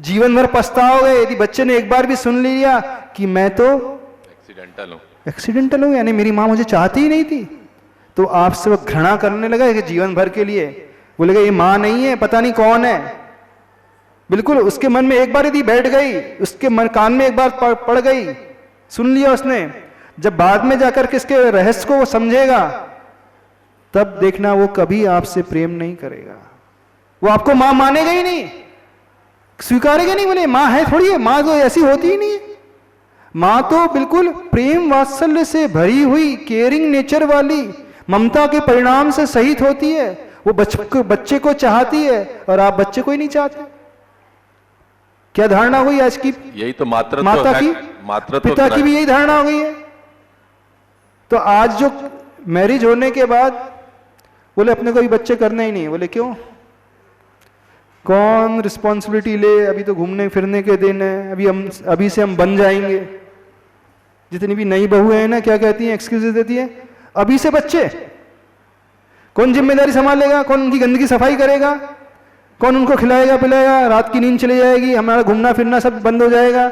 जीवन भर पछताओगे यदि बच्चे ने एक बार भी सुन लिया कि मैं तो एक्सीडेंटल हूं, यानी मेरी माँ मुझे चाहती ही नहीं थी, तो आपसे वो घृणा करने लगा कि जीवन भर के लिए, बोलेगा ये माँ नहीं है, पता नहीं कौन है। बिल्कुल उसके मन में एक बार यदि बैठ गई, उसके मन कान में एक बार पड़ गई, सुन लिया उसने, जब बाद में जाकर के इसके रहस्य को वो समझेगा, तब देखना वो कभी आपसे प्रेम नहीं करेगा, वो आपको मां मानेगा ही नहीं, स्वीकारेगा नहीं। बोले मां है थोड़ी है, मां तो ऐसी होती ही नहीं है। मां तो बिल्कुल प्रेम वात्सल्य से भरी हुई, केयरिंग नेचर वाली, ममता के परिणाम से सहित होती है। वो बच्चे को चाहती है और आप बच्चे को ही नहीं चाहते। क्या धारणा हुई आज की? यही तो माता की, पिता की भी यही धारणा हो गई है। तो आज जो मैरिज होने के बाद बोले अपने को भी बच्चे करने ही नहीं, बोले क्यों, कौन रिस्पॉन्सिबिलिटी ले, अभी तो घूमने फिरने के दिन है, अभी से हम बन जाएंगे। जितनी भी नई बहू है ना, क्या कहती हैं, एक्सक्यूजेस देती है, अभी से बच्चे, कौन जिम्मेदारी संभालेगा, कौन उनकी गंदगी सफाई करेगा, कौन उनको खिलाएगा पिलाएगा, रात की नींद चली जाएगी, हमारा घूमना फिरना सब बंद हो जाएगा।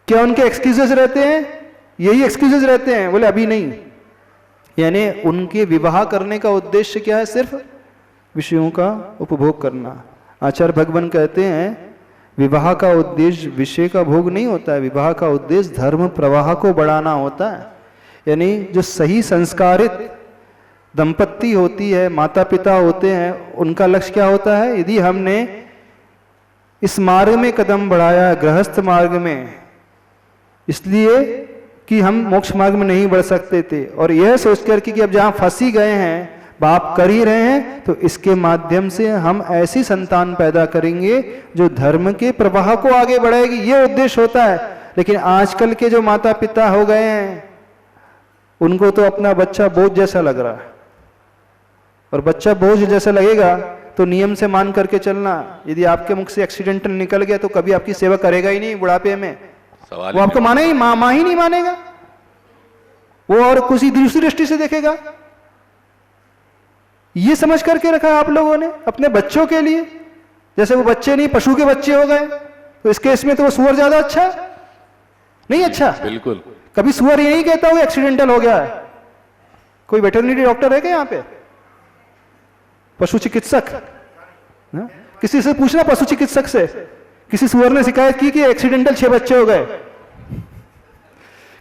क्या उनके एक्सक्यूजेस रहते हैं? यही एक्सक्यूजेस रहते हैं, बोले अभी नहीं। यानी उनके विवाह करने का उद्देश्य क्या है? सिर्फ विषयों का उपभोग करना। आचार्य भगवान कहते हैं विवाह का उद्देश्य विषय का भोग नहीं होता है, विवाह का उद्देश्य धर्म प्रवाह को बढ़ाना होता है। यानी जो सही संस्कारित दंपत्ति होती है, माता पिता होते हैं, उनका लक्ष्य क्या होता है? यदि हमने इस मार्ग में कदम बढ़ाया, गृहस्थ मार्ग में, इसलिए कि हम मोक्ष मार्ग में नहीं बढ़ सकते थे, और यह सोचकर कि अब जहां फंसी गए हैं, बाप कर ही रहे हैं, तो इसके माध्यम से हम ऐसी संतान पैदा करेंगे जो धर्म के प्रवाह को आगे बढ़ाएगी, ये उद्देश्य होता है। लेकिन आजकल के जो माता पिता हो गए हैं, उनको तो अपना बच्चा बोझ जैसा लग रहा है, और बच्चा बोझ जैसा लगेगा तो नियम से मान करके चलना। यदि आपके मुख से एक्सीडेंटल निकल गया तो कभी आपकी सेवा करेगा ही नहीं बुढ़ापे में, वो आपको माने ही मां ही नहीं मानेगा, वो और किसी दूसरी दृष्टि से देखेगा। ये समझ करके रखा आप लोगों ने अपने बच्चों के लिए, जैसे वो बच्चे नहीं पशु के बच्चे हो गए, तो इस केस में तो वो सुअर ज्यादा अच्छा नहीं? अच्छा, बिल्कुल। कभी सुअर ये नहीं कहता वो एक्सीडेंटल हो गया है। कोई वेटरनरी डॉक्टर है क्या यहाँ पे? पशु चिकित्सक? किसी से पूछना, पशु चिकित्सक से, किसी सुअर ने शिकायत की कि एक्सीडेंटल 6 बच्चे हो गए,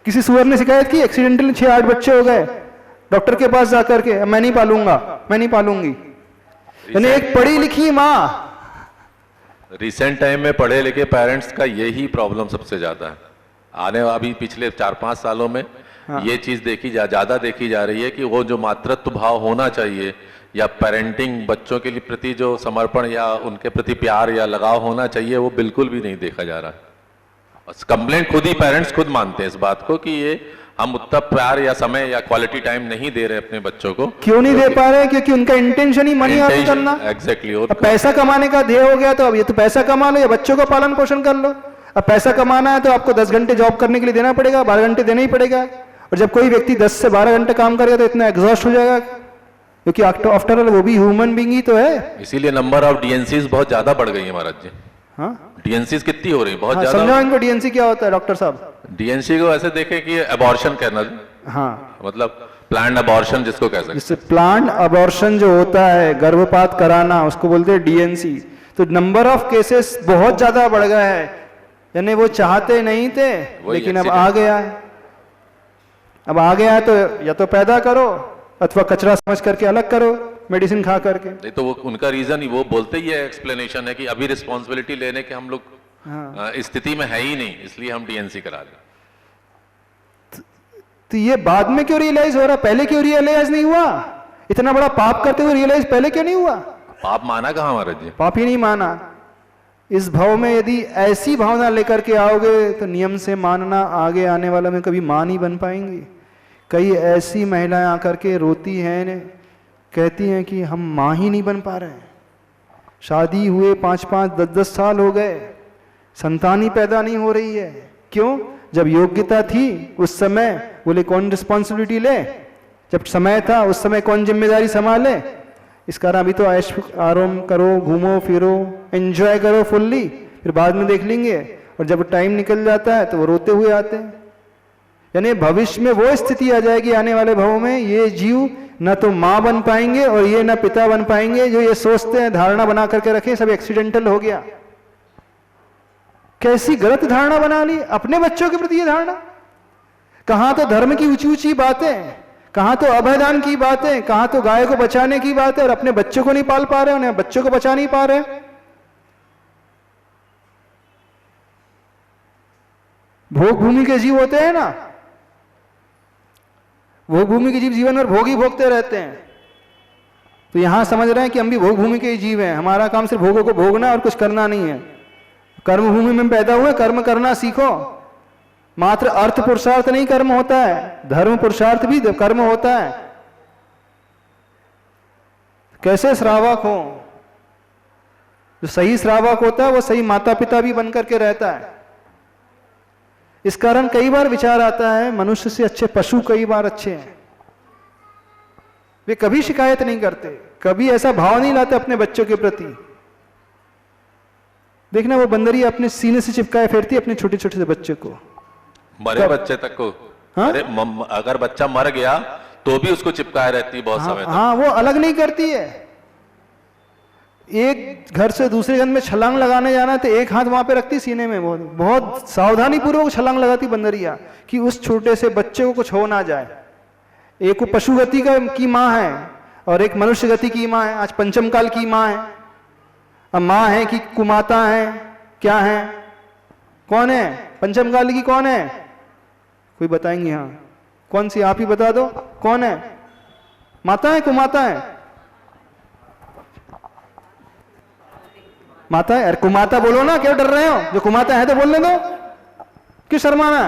किसी सुअर ने शिकायत की एक्सीडेंटल 6-8 बच्चे हो गए, डॉक्टर के पास जाकर के मैं नहीं पालूंगा, मैं नहीं पालूंगी। यानी एक पढ़ी लिखी माँ, रिसेंट टाइम में पढ़े लिखे पेरेंट्स का यही प्रॉब्लम सबसे ज्यादा है। अभी पिछले 4-5 सालों में ये चीज ज्यादा देखी जा रही है कि वो जो मातृत्व भाव होना चाहिए, या पेरेंटिंग, बच्चों के लिए प्रति जो समर्पण या उनके प्रति प्यार या लगाव होना चाहिए, वो बिल्कुल भी नहीं देखा जा रहा। कंप्लेंट खुद ही पेरेंट्स खुद मानते हैं इस बात को कि ये हम उतना प्यार या समय या क्वालिटी टाइम नहीं दे रहे अपने बच्चों को। क्यों नहीं दे पा रहे? क्योंकि उनका इंटेंशन ही मनी अर्न करना। एग्जैक्टली। और पैसा कमाने का ध्येय हो गया, तो अब ये तो पैसा कमा लो या बच्चों का पालन पोषण कर लो। अब पैसा कमाना है तो आपको 10 घंटे जॉब करने के लिए देना पड़ेगा, 12 घंटे देना ही पड़ेगा। और जब कोई व्यक्ति 10 से 12 घंटे काम करेगा तो इतना एग्जॉस्ट हो जाएगा, क्योंकि आफ्टर ऑल वो भी ह्यूमन बीइंग ही तो है। इसीलिए नंबर ऑफ डीएनसीज बहुत ज्यादा बढ़ गई है महाराज जी। हाँ, डीएनसीज कितनी हो रही है? बहुत ज्यादा। समझाओ इनको डीएनसी क्या होता है डॉक्टर साहब। डीएनसी को ऐसे देखें कि अबॉर्शन करना, हाँ, मतलब प्लान्ड अबॉर्शन जिसको कह सकते हैं। जिससे प्लान्ड अबॉर्शन जो होता है, गर्भपात कराना, उसको बोलते हैं डीएनसी। तो नंबर ऑफ केसेस बहुत ज्यादा बढ़ गया है। यानी वो चाहते नहीं थे, लेकिन अब आ गया है। अब आ गया है तो या तो पैदा करो अथवा कचरा समझ करके अलग करो, मेडिसिन खा करके। नहीं तो वो उनका रीजन ही, वो बोलते ही है, एक्सप्लेनेशन है कि अभी रिस्पॉन्सिबिलिटी लेने के हम लोग स्थिति में है ही नहीं, इसलिए हम डीएनसी करा लें। तो ये बाद में क्यों रियलाइज हो रहा? पहले क्यों रियलाइज नहीं हुआ? इतना बड़ा पाप करते हुए रियलाइज पहले क्यों नहीं हुआ? पाप माना कहां महाराज जी? पाप ही नहीं माना। इस भाव में यदि ऐसी भावना लेकर के आओगे तो नियम से मानना आगे आने वाला में कभी मां नहीं बन पाएंगी। कई ऐसी महिलाएं आकर के रोती हैं, कहती हैं कि हम मां ही नहीं बन पा रहे हैं, शादी हुए 5-5, 10-10 साल हो गए, संतान ही पैदा नहीं हो रही है। क्यों? जब योग्यता थी उस समय बोले कौन रिस्पॉन्सिबिलिटी ले, जब समय था उस समय कौन जिम्मेदारी संभाले, इस कारण अभी तो ऐश आराम करो, घूमो फिरो, एंजॉय करो फुल्ली, फिर बाद में देख लेंगे। और जब टाइम निकल जाता है तो वो रोते हुए आते हैं। यानी भविष्य में वो स्थिति आ जाएगी आने वाले भवों में, ये जीव न तो माँ बन पाएंगे और ये न पिता बन पाएंगे। जो ये सोचते हैं, धारणा बना करके रखे, सब एक्सीडेंटल हो गया। कैसी गलत धारणा बना ली अपने बच्चों के प्रति ये धारणा। कहां तो धर्म की ऊंची ऊंची बातें, कहां तो अभयदान की बातें, कहां तो गाय को बचाने की बातें, और अपने बच्चों को नहीं पाल पा रहे, उन्हें बच्चों को बचा नहीं पा रहे। भोग भूमि के जीव होते हैं ना, भोग भूमि के जीव जीवन भर भोग ही भोगते रहते हैं। तो यहां समझ रहे हैं कि हम भी भोग भूमि के ही जीव हैं, हमारा काम सिर्फ भोगों को भोगना और कुछ करना नहीं है। कर्म भूमि में पैदा हुए, कर्म करना सीखो। मात्र अर्थ पुरुषार्थ नहीं कर्म होता है, धर्म पुरुषार्थ भी कर्म होता है। कैसे श्रावक हो, जो सही श्रावक होता है वो सही माता पिता भी बन करके रहता है। इस कारण कई बार विचार आता है, मनुष्य से अच्छे पशु कई बार अच्छे हैं। वे कभी शिकायत नहीं करते, कभी ऐसा भाव नहीं लाते अपने बच्चों के प्रति। देखना वो बंदरी अपने सीने से चिपकाए फिरती अपने छोटे छोटे से बच्चे को, मरे बच्चे तक को। हाँ? अरे अगर बच्चा मर गया तो भी उसको चिपकाए रहती है बहुत समय तक। हाँ, वो अलग नहीं करती है। एक घर से दूसरे घर में छलांग लगाने जाना तो एक हाथ वहां पे रखती सीने में, बहुत सावधानी पूर्वक छलांग लगाती बंदरिया, कि उस छोटे से बच्चे को कुछ हो ना जाए। एक वो पशु गति की माँ है और एक मनुष्य गति की माँ है। आज पंचम काल की माँ है। अब माँ है कि कुमाता है, क्या है, कौन है पंचम काल की, कौन है, कोई बताएंगे? हाँ, कौन सी, आप ही बता दो, कौन है? माता है, कुमाता है? माता है। अरे कुमाता बोलो ना, क्यों डर रहे हो? जो कुमाता है तो बोलने दो, क्यों शर्माना?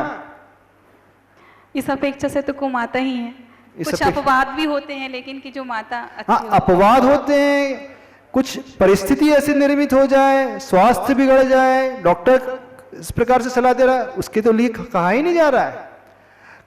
इस अपेक्षा से तो कुमाता ही है। कुछ अपवाद भी होते हैं, लेकिन कि जो माता हाँ, अपवाद होते हैं। कुछ परिस्थिति ऐसी निर्मित हो जाए, स्वास्थ्य बिगड़ जाए, डॉक्टर इस प्रकार से सलाह दे रहा है, उसके तो लिए कहा ही नहीं जा रहा है।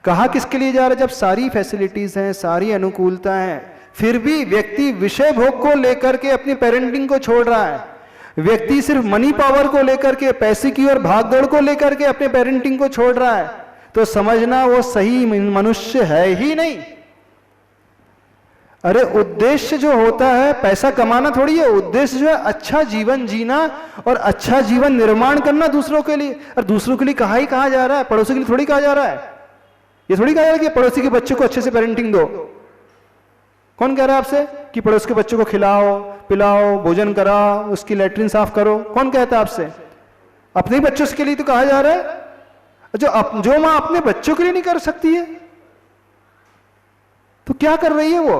कहा किसके लिए जा रहा है? जब सारी फैसिलिटीज हैं, सारी अनुकूलता है, फिर भी व्यक्ति विषय भोग को लेकर के अपनी पेरेंटिंग को छोड़ रहा है। व्यक्ति सिर्फ मनी पावर को लेकर के, पैसे की और भागदौड़ को लेकर के अपने पेरेंटिंग को छोड़ रहा है, तो समझना वो सही मनुष्य है ही नहीं। अरे उद्देश्य जो होता है पैसा कमाना थोड़ी है, उद्देश्य जो है अच्छा जीवन जीना और अच्छा जीवन निर्माण करना दूसरों के लिए। और दूसरों के लिए कहा जा रहा है, पड़ोसी के लिए थोड़ी कहा जा रहा है। ये थोड़ी कहा जा रहा है कि पड़ोसी के बच्चे को अच्छे से पेरेंटिंग दो। कौन कह रहा है आपसे कि पड़ोस के बच्चे को खिलाओ पिलाओ, भोजन कराओ, उसकी लैट्रिन साफ करो? कौन कहता है आपसे? अपने ही बच्चों के लिए तो कहा जा रहा है। जो मां अपने बच्चों के लिए नहीं कर सकती है तो क्या कर रही है वो?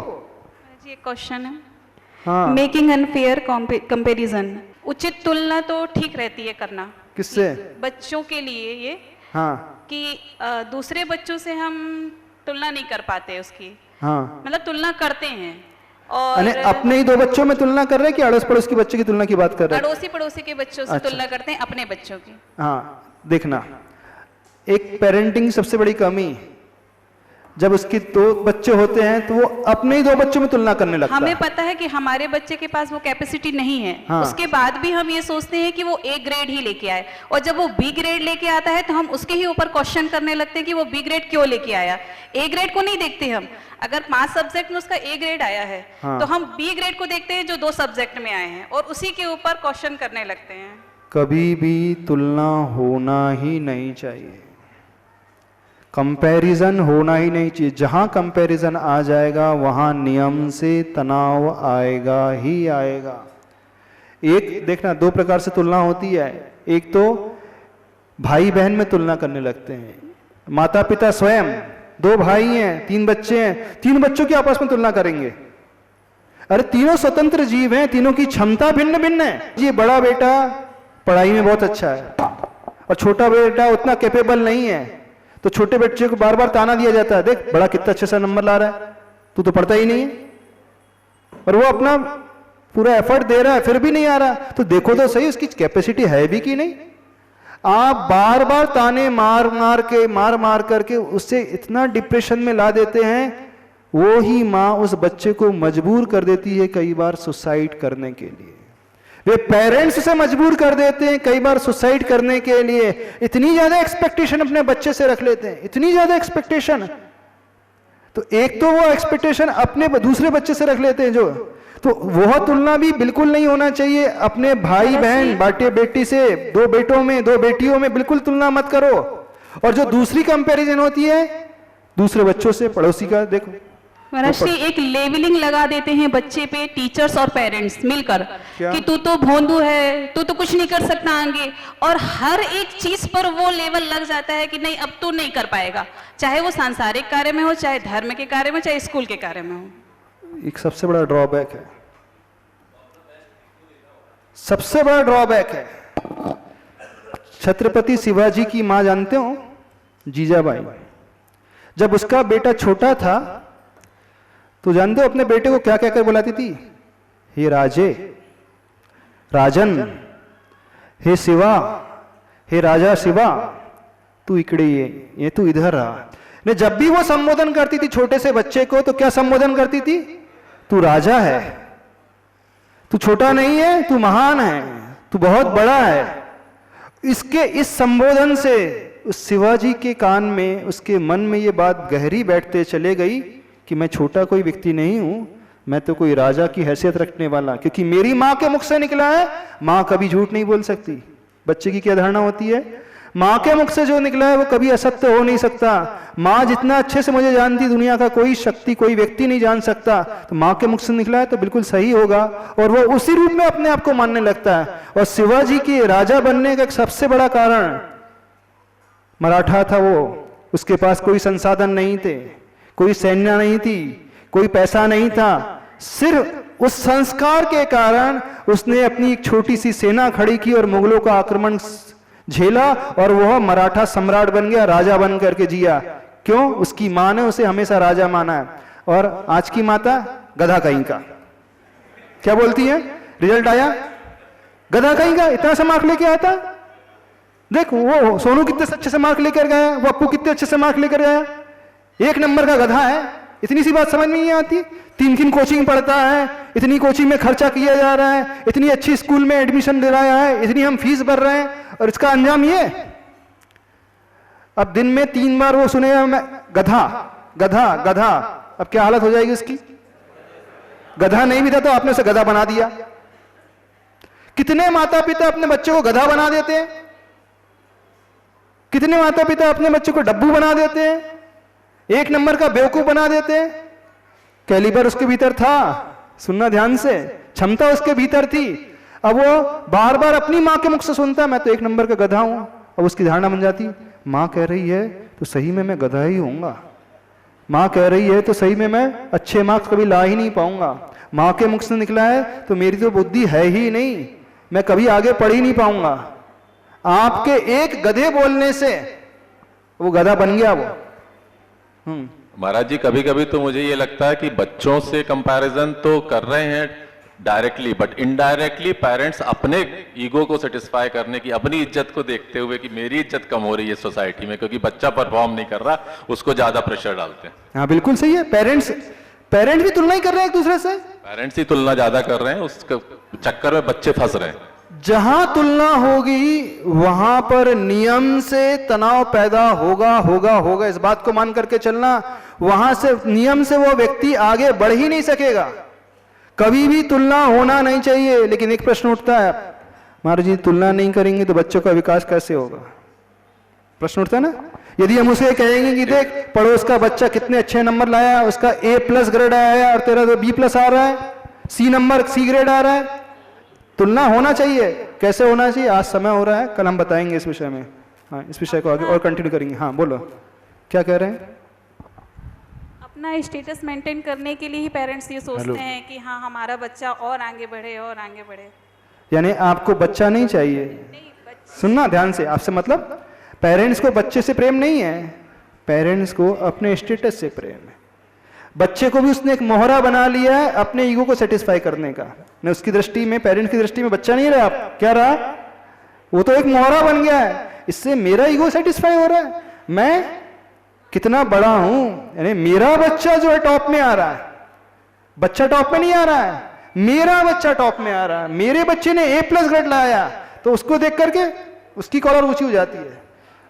जी, क्वेश्चन है। हाँ, मेकिंग अनफेयर कंपैरिजन। उचित तुलना तो ठीक रहती है करना। किससे? बच्चों के लिए ये, हाँ, कि दूसरे बच्चों से हम तुलना नहीं कर पाते उसकी। हाँ, मतलब तुलना करते हैं, और अपने ही दो बच्चों में तुलना कर रहे हैं कि अड़ोस पड़ोस के बच्चे की तुलना की बात कर रहे हैं? अड़ोसी पड़ोसी के बच्चों से अच्छा। तुलना करते हैं अपने बच्चों की। हाँ, देखना, एक पेरेंटिंग सबसे बड़ी कमी, जब उसके दो बच्चे होते हैं तो वो अपने ही दो बच्चों में तुलना करने लगता है। हमें पता है कि हमारे बच्चे के पास वो कैपेसिटी नहीं है, हाँ। उसके बाद भी हम ये सोचते हैं कि वो ए ग्रेड ही लेके आए, और जब वो बी ग्रेड लेके आता है तो हम उसके ही ऊपर क्वेश्चन करने लगते हैं कि वो बी ग्रेड क्यों लेके आया। ए ग्रेड को नहीं देखते हम। अगर 5 सब्जेक्ट में उसका ए ग्रेड आया है, हाँ। तो हम बी ग्रेड को देखते हैं जो 2 सब्जेक्ट में आए हैं, और उसी के ऊपर क्वेश्चन करने लगते हैं। कभी भी तुलना होना ही नहीं चाहिए, कंपैरिजन होना ही नहीं चाहिए। जहां कंपैरिजन आ जाएगा वहां नियम से तनाव आएगा ही आएगा। एक देखना, 2 प्रकार से तुलना होती है। एक तो भाई बहन में तुलना करने लगते हैं, माता पिता स्वयं, 2 भाई हैं 3 बच्चे हैं, 3 बच्चों की आपस में तुलना करेंगे। अरे तीनों स्वतंत्र जीव हैं, तीनों की क्षमता भिन्न भिन्न है। ये बड़ा बेटा पढ़ाई में बहुत अच्छा है और छोटा बेटा उतना कैपेबल नहीं है, तो छोटे बच्चे को बार बार ताना दिया जाता है, देख बड़ा कितना अच्छा सा नंबर ला रहा है, तू तो पढ़ता ही नहीं है। और वो अपना पूरा एफर्ट दे रहा है फिर भी नहीं आ रहा, तो देखो तो सही उसकी कैपेसिटी है भी कि नहीं। आप बार बार ताने मार मार करके उससे इतना डिप्रेशन में ला देते हैं, वो ही माँ उस बच्चे को मजबूर कर देती है कई बार सुसाइड करने के लिए। वे पेरेंट्स उसे मजबूर कर देते हैं कई बार सुसाइड करने के लिए। इतनी ज्यादा एक्सपेक्टेशन अपने बच्चे से रख लेते हैं, इतनी ज्यादा एक्सपेक्टेशन। तो एक तो वो एक्सपेक्टेशन अपने दूसरे बच्चे से रख लेते हैं जो, तो वह तुलना भी बिल्कुल नहीं होना चाहिए। अपने भाई बहन बाटे बेटी से, दो बेटों में दो बेटियों में बिल्कुल तुलना मत करो। और जो दूसरी कंपैरिजन होती है दूसरे बच्चों से, पड़ोसी का देखो, महाराज जी एक लेवलिंग लगा देते हैं बच्चे पे, टीचर्स और पेरेंट्स मिलकर कि तू तो भोंदू है, तू तो कुछ नहीं कर सकता आगे। और हर एक चीज पर वो लेवल लग जाता है कि नहीं अब तू नहीं कर पाएगा, चाहे वो सांसारिक कार्य में हो, चाहे धर्म के कार्य में, चाहे स्कूल के कार्य में हो। एक सबसे बड़ा ड्रॉबैक है, सबसे बड़ा ड्रॉबैक है। छत्रपति शिवाजी की मां जानते हो, जीजाबाई, जब उसका बेटा छोटा था तो जानते हो अपने बेटे को क्या कहकर बुलाती थी? हे राजे, राजन, हे शिवा, हे राजा शिवा, तू इकड़े ये तू इधर आ। ने जब भी वो संबोधन करती थी छोटे से बच्चे को तो क्या संबोधन करती थी? तू राजा है, तू छोटा नहीं है, तू महान है, तू बहुत बड़ा है। इसके इस संबोधन से उस शिवाजी के कान में, उसके मन में ये बात गहरी बैठते चले गई कि मैं छोटा कोई व्यक्ति नहीं हूं, मैं तो कोई राजा की हैसियत रखने वाला, क्योंकि मेरी मां के मुख से निकला है। मां कभी झूठ नहीं बोल सकती। बच्चे की क्या धारणा होती है? मां के मुख से जो निकला है वो कभी असत्य हो नहीं सकता। मां जितना अच्छे से मुझे जानती, दुनिया का कोई शक्ति, कोई व्यक्ति नहीं जान सकता। तो मां के मुख से निकला है तो बिल्कुल सही होगा, और वो उसी रूप में अपने आप को मानने लगता है। और शिवाजी के राजा बनने का एक सबसे बड़ा कारण मराठा था वो। उसके पास कोई संसाधन नहीं थे, कोई सैन्य नहीं थी, कोई पैसा नहीं था। सिर्फ उस संस्कार के कारण उसने अपनी एक छोटी सी सेना खड़ी की और मुगलों का आक्रमण झेला, और वह मराठा सम्राट बन गया, राजा बन करके जिया। क्यों? उसकी मां ने उसे हमेशा राजा माना है। और आज की माता गधा कहीं का, क्या बोलती है? रिजल्ट आया, गधा कहीं का, इतना सा मार्क लेके आता। देख वो सोनू कितने अच्छे से मार्क लेकर गया, वो अप्पू कितने अच्छे से मार्क लेकर गया, एक नंबर का गधा है। इतनी सी बात समझ में नहीं आती? 3 कोचिंग पढ़ता है, इतनी कोचिंग में खर्चा किया जा रहा है, इतनी अच्छी स्कूल में एडमिशन दिलाया है, इतनी हम फीस भर रहे हैं, और इसका अंजाम ये। अब दिन में 3 बार वो सुनेगा मैं गधा गधा गधा, अब क्या हालत हो जाएगी इसकी? गधा नहीं भी था तो आपने उसे गधा बना दिया। कितने माता पिता अपने बच्चे को गधा बना देते हैं, कितने माता पिता अपने बच्चे को डब्बू बना देते हैं, एक नंबर का बेवकूफ बना देते हैं। कैलिबर उसके भीतर था, सुनना ध्यान से, क्षमता उसके भीतर थी। अब वो बार बार अपनी मां के मुख से सुनता मैं तो एक नंबर का गधा हूं। अब उसकी धारणा बन जाती मां कह रही है तो सही में मैं गधा ही होऊंगा, मां कह रही है तो सही में मैं अच्छे मार्क्स कभी ला ही नहीं पाऊंगा, मां के मुख से निकला है तो मेरी तो बुद्धि है ही नहीं, मैं कभी आगे पढ़ ही नहीं पाऊंगा। आपके एक गधे बोलने से वो गधा बन गया वो। महाराज जी कभी कभी तो मुझे ये लगता है कि बच्चों से कंपैरिजन तो कर रहे हैं डायरेक्टली, बट इनडायरेक्टली पेरेंट्स अपने ईगो को सेटिस्फाई करने की, अपनी इज्जत को देखते हुए कि मेरी इज्जत कम हो रही है सोसाइटी में क्योंकि बच्चा परफॉर्म नहीं कर रहा, उसको ज्यादा प्रेशर डालते हैं। हाँ बिल्कुल सही है। पेरेंट्स भी तुलना ही कर रहे हैं एक दूसरे से, पेरेंट्स ही तुलना ज्यादा कर रहे हैं, उस चक्कर में बच्चे फंस रहे हैं। जहां तुलना होगी वहां पर नियम से तनाव पैदा होगा होगा होगा, इस बात को मान करके चलना। वहां से नियम से वो व्यक्ति आगे बढ़ ही नहीं सकेगा। कभी भी तुलना होना नहीं चाहिए। लेकिन एक प्रश्न उठता है, महाराज जी तुलना नहीं करेंगे तो बच्चों का विकास कैसे होगा? प्रश्न उठता है ना। यदि हम उसे कहेंगे कि देख पड़ोस का बच्चा कितने अच्छे नंबर लाया, उसका A+ ग्रेड आया है और तेरा तो B+ आ रहा है, C ग्रेड आ रहा है, तुलना होना चाहिए। कैसे होना चाहिए? आज समय हो रहा है, कल हम बताएंगे इस विषय में। हाँ इस विषय को आगे और कंटिन्यू करेंगे। हाँ बोलो, क्या कह रहे हैं? अपना स्टेटस मेंटेन करने के लिए ही पेरेंट्स ये सोचते हैं कि हाँ हमारा बच्चा और आगे बढ़े और आगे बढ़े। यानी आपको बच्चा नहीं चाहिए? सुनना ध्यान से, आपसे मतलब पेरेंट्स को बच्चे से प्रेम नहीं है, पेरेंट्स को अपने स्टेटस से प्रेम है। बच्चे को भी उसने एक मोहरा बना लिया है अपने ईगो को सेटिस्फाई करने का। ने उसकी दृष्टि में, पेरेंट्स की दृष्टि में बच्चा नहीं रहा, क्या रहा? वो तो एक मोहरा बन गया है। इससे मेरा ईगो सेटिस्फाई हो रहा है, मैं कितना बड़ा हूं, यानी मेरा बच्चा जो है टॉप में आ रहा है, बच्चा टॉप में नहीं आ रहा है, मेरा बच्चा टॉप में आ रहा है, मेरे बच्चे ने A+ ग्रेड लाया, तो उसको देख करके उसकी कॉलर ऊंची हो जाती है,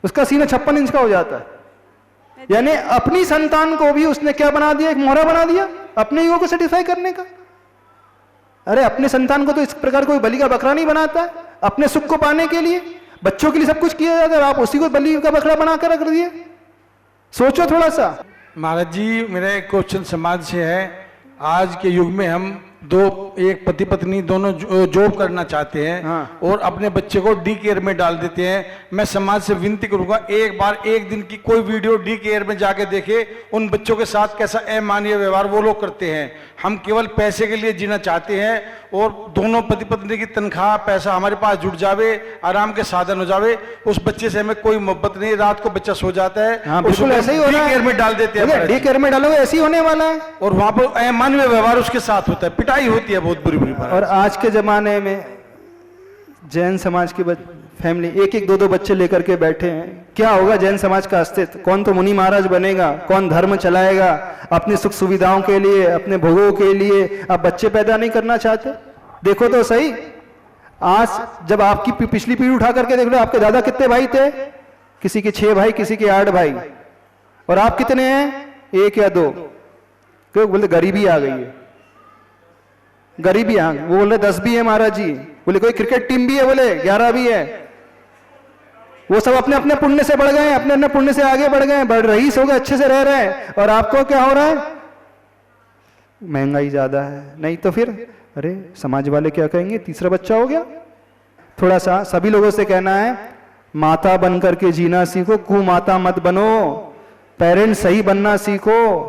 उसका सीना 56 इंच का हो जाता है। यानी अपनी संतान को भी उसने क्या बना दिया, एक मोहरा बना दिया अपने ईगो को सेटिस्फाई करने का। अरे अपने संतान को तो इस प्रकार कोई बलि का बकरा नहीं बनाता है, अपने सुख को पाने के लिए बच्चों के लिए सब कुछ किया जाता है, आप उसी को बलि का बकरा बनाकर रख दिए। सोचो थोड़ा सा। महाराज जी, मेरा एक क्वेश्चन समाज से है। आज के युग में हम एक पति पत्नी दोनों जॉब करना चाहते हैं, हाँ। और अपने बच्चे को डी केयर में डाल देते हैं। मैं समाज से विनती करूंगा, एक बार एक दिन की कोई वीडियो डी केयर में जाके देखे, उन बच्चों के साथ कैसा अमानवीय व्यवहार वो लोग करते हैं। हम केवल पैसे के लिए जीना चाहते हैं, और दोनों पति पत्नी की तनख्वाह पैसा हमारे पास जुट जावे, आराम के साधन हो जावे, उस बच्चे से हमें कोई मोहब्बत नहीं। रात को बच्चा सो जाता है, हाँ, बिल्कुल ऐसे ही हो रहा है। डी केयर में डाल देते हैं, डी केयर में डालोगे ऐसे ही होने वाला है, और वहां पर अमानवीय व्यवहार उसके साथ होता है, पिटाई होती है बहुत बुरी बुरी। और आज के जमाने में जैन समाज की फैमिली एक एक दो दो बच्चे लेकर के बैठे हैं। क्या होगा जैन समाज का अस्तित्व? कौन तो मुनि महाराज बनेगा, कौन धर्म चलाएगा? अपनी सुख सुविधाओं के लिए, अपने भोगों के लिए आप बच्चे पैदा नहीं करना चाहते? देखो तो सही, आज जब आपकी पिछली पीढ़ी उठा करके देख लो, आपके दादा कितने भाई थे? किसी के 6 भाई, किसी के 8 भाई, और आप कितने हैं? 1 या 2। क्यों बोलते गरीबी आ गई है, गरीबी आ गई। वो बोल रहे 10 भी है महाराज जी, बोले कोई क्रिकेट टीम भी है, बोले 11 भी है। वो सब अपने अपने पुण्य से बढ़ गए, अपने अपने पुण्य से आगे बढ़ गए, बढ़ रईस हो गए, अच्छे से रह रहे हैं। और आपको क्या हो रहा है? महंगाई ज्यादा है, नहीं तो फिर अरे समाज वाले क्या कहेंगे, तीसरा बच्चा हो गया। थोड़ा सा सभी लोगों से कहना है, माता बन करके जीना सीखो, कुमाता मत बनो। पेरेंट्स सही बनना सीखो,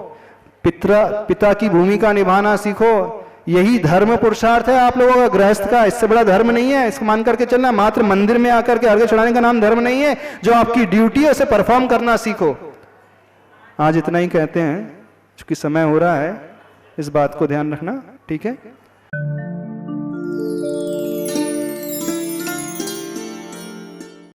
पिता की भूमिका निभाना सीखो। यही धर्म पुरुषार्थ है आप लोगों का, गृहस्थ का। इससे बड़ा धर्म नहीं है, इसको मान करके चलना। मात्र मंदिर में आकर के अर्घ्य चढ़ाने का नाम धर्म नहीं है। जो आपकी ड्यूटी है उसे परफॉर्म करना सीखो। आज इतना ही कहते हैं, चूंकि समय हो रहा है, इस बात को ध्यान रखना, ठीक है।